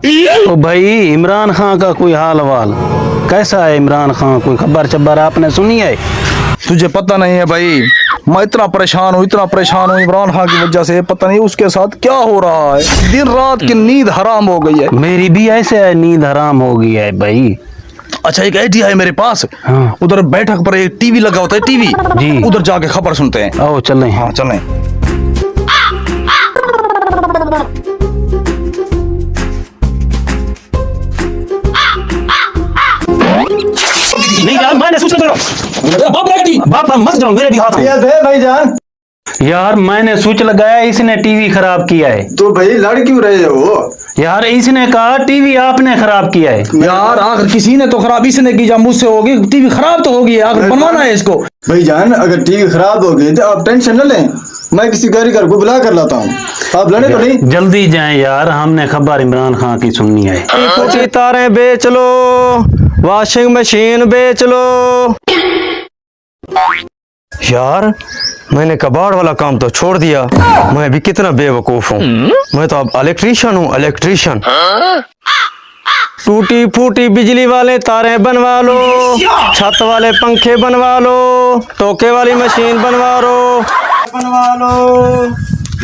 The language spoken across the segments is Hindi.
तो भाई इमरान खान का कोई हाल वाल कैसा है? इमरान खान कोई खबर चबर आपने सुनी है? तुझे पता नहीं है भाई, मैं इतना परेशान हूँ इमरान खान की वजह से। पता नहीं उसके साथ क्या हो रहा है, दिन रात की नींद हराम हो गई है। मेरी भी ऐसे है, नींद हराम हो गई है भाई। अच्छा एक आइडिया है मेरे पास। हाँ। उधर बैठक पर एक टीवी लगा होता है, टीवी जी। उधर जाके खबर सुनते हैं। आओ चलें। हाँ चलें। नहीं यार, मैंने सोचा बाप मत जाओ, मेरे भी हाथ में। भाईजान यार मैंने स्विच लगाया, इसने टीवी खराब किया है। तो भाई लड़ क्यों रहे हो? यार इसने कहा टीवी आपने खराब किया है। यार आखिर किसी ने तो खराब इसने की, जब मुझसे होगी टीवी खराब तो होगी, आखिर बनवाना है इसको। भाईजान अगर टीवी खराब हो गई तो आप टेंशन न लें, मैं किसी कारीगर को बुला कर लाता हूँ, आप लड़े तो नहीं। जल्दी जाएं यार, हमने खबर इमरान खान की सुननी है। कुछ तारे बेच लो, वॉशिंग मशीन बेच लो। यार मैंने कबाड़ वाला काम तो छोड़ दिया, मैं भी कितना बेवकूफ हूँ। मैं तो अब इलेक्ट्रीशियन हूँ, इलेक्ट्रीशियन। टूटी फूटी बिजली वाले तारे बनवा लो, छत वाले पंखे बनवा लो, टोके वाली मशीन बनवा लो।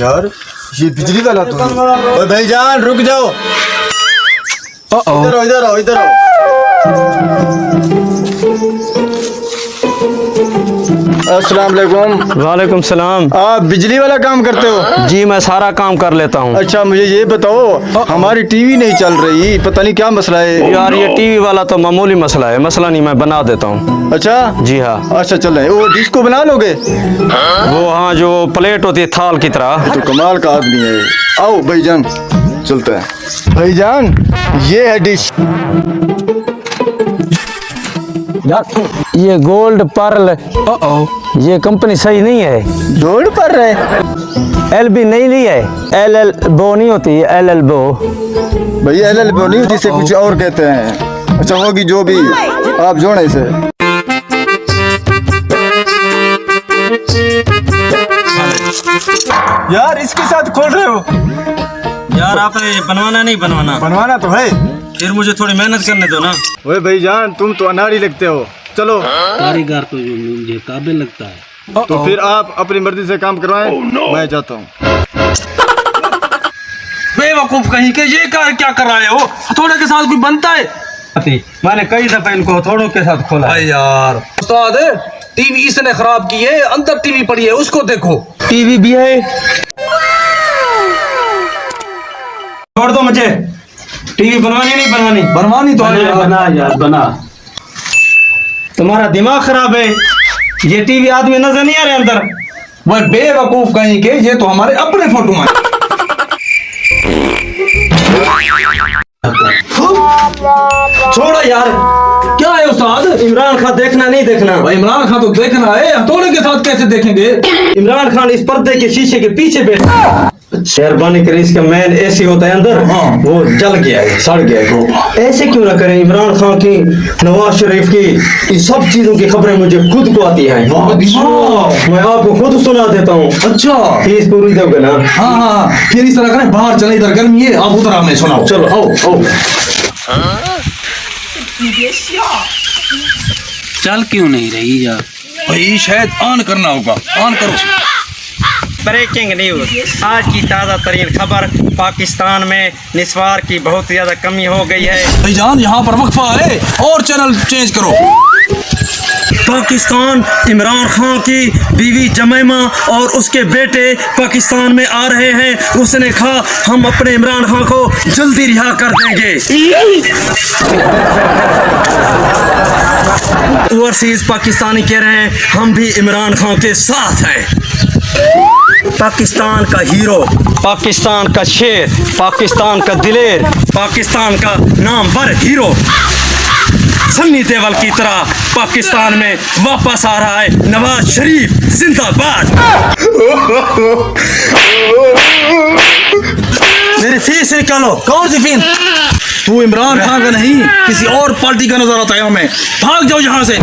यार ये बिजली वाला तो है। भाईजान रुक जाओ, इधर आओ इधर आओ। अस्सलाम वालेकुम। वालेकुम सलाम। आप बिजली वाला काम करते हो? जी मैं सारा काम कर लेता हूँ। अच्छा मुझे ये बताओ, हमारी टीवी नहीं चल रही, पता नहीं क्या मसला है। यार ये टीवी वाला तो मामूली मसला है, मसला नहीं, मैं बना देता हूँ। अच्छा जी हाँ। अच्छा चले, वो डिश को बना लोगे? वो हाँ जो प्लेट होती है थाल की तरह। तो कमाल का आदमी है। आओ भाईजान चलते हैं। भाईजान ये है डिश। ये गोल्ड पर्ल, ये कंपनी सही नहीं है। गोल्ड पर रहे एल बी नहीं ली है, एल एल बो नहीं होती, एल एल बो। भैया एल नहीं होती, इसे कुछ और कहते हैं। अच्छा होगी जो भी, आप जोड़े इसे। यार इसके साथ खोल रहे हो? यार आपने बनवाना नहीं बनवाना, बनवाना तो है, फिर मुझे थोड़ी मेहनत करने दो ना। ओए भाईजान तुम तो अनाड़ी लगते हो। चलो कारीगर तो जो मुझे काबिल लगता है। तो फिर आप अपनी मर्जी से काम करवाएं। मैं जाता हूँ। बेवकूफ कहीं के, ये क्या कर रहे हो? हथौड़े के साथ कोई बनता है? मैंने कई दफा इनको हथौड़ों के साथ खोला है। यार उस्ताद टीवी इसने खराब की है, अंदर टीवी पड़ी है, उसको देखो। टीवी भी है। छोड़ दो मुझे, टीवी बनवानी नहीं बनवानी। बनवानी तो है यार। बना यार बना। तुम्हारा दिमाग खराब है, ये टीवी आदमी नजर नहीं आ रहे अंदर। वह बेवकूफ कहीं के, ये तो हमारे अपने फोटो हैं। छोड़ो यार, क्या है उस्ताद? इमरान खान देखना नहीं देखना। भाई इमरान खान तो देखना है, हथौड़े के साथ कैसे देखेंगे? इमरान खान इस पर्दे के शीशे के पीछे बैठा। मेहरबानी करें, इसका मेन एसी होता है अंदर, हाँ। वो जल गया है, सड़ गया है वो। ऐसे क्यों ना करें, इमरान खान की, नवाज शरीफ की, इन सब चीजों की खबरें मुझे खुद को आती हैं। मैं आपको खुद सुना देता हूँ। अच्छा फीस पूरी दोगे ना? हाँ, फिर इस तरह करें, बाहर चले, इधर गर्मी है, आप उधर हमें सुनाओ। चलो आओ। चल क्यों नहीं रही यार? भाई शायद ऑन करना होगा, ऑन करो। ब्रेकिंग न्यूज, आज की ताज़ा तरीन खबर, पाकिस्तान में निस्वार की बहुत ज़्यादा कमी हो गई है। भाईजान यहाँ पर वक्फा है, और चैनल चेंज करो। पाकिस्तान, इमरान खान की बीवी जमैमा और उसके बेटे पाकिस्तान में आ रहे हैं। उसने कहा हम अपने इमरान खान को जल्दी रिहा कर देंगे। ओवरसीज पाकिस्तानी कह रहे हैं हम भी इमरान खान के साथ हैं। पाकिस्तान का हीरो, पाकिस्तान का शेर, पाकिस्तान का दिलेर, पाकिस्तान का नामवर हीरो सन्नी देओल की तरह पाकिस्तान में वापस आ रहा है नवाज शरीफ जिंदाबाद। मेरी फीस निकालो। कौन सी फिल्म? तू इमरान खान का नहीं, किसी और पार्टी का नजर आता है हमें। भाग जाओ यहाँ से।